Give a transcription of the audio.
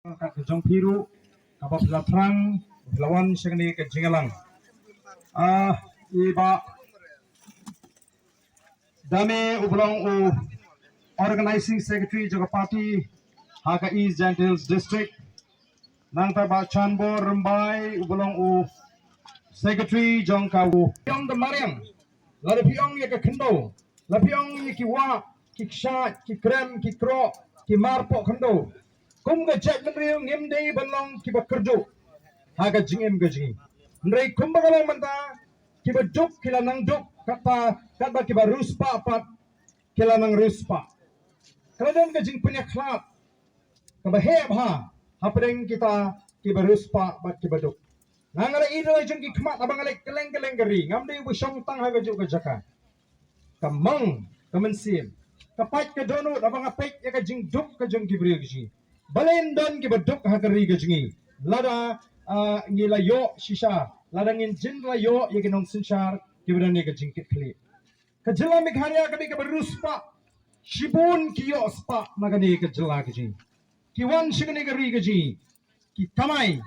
Jong Piru, kapag latrang, lawan siya ni Kajingalang. Iba dami ublong u organizing secretary jaga party Haga East Giant Hills District. Nang taba Chanbo Rumbai ublong u secretary Jong Kawu. Piong the Mariam, lada piong ya ke kendo, la piong ya ki wa, ki ksha, ki krem, ki kro, ki marpo kendo. Kum ga cek menriu ngim dei balong ki ba kerjo haga jingem ga jingi nrei kum ba galong manta ki ba duk kila nang duk kata ki ba ruspa pat kila nang ruspa kala don ga jing punya klat ka ba he ha hapring kita ki ba ruspa bat ki ba duk nangara ido jing ki kmat abang alek keleng keleng gari ngam dei bu shong tang haga juk ga jaka kamang kamensim kapat ka donut abang apek ya ka jing duk ka jing ki bri gi balen don ki baduk hakari gajngi lada ngila yo shisha lada ngin jin la yo yeginong sinchar ki badani gajing kitli kajila mikharya kami ka baruspa shibun ki yo spa magani kajila gaji ki wan shigani gari gaji ki tamai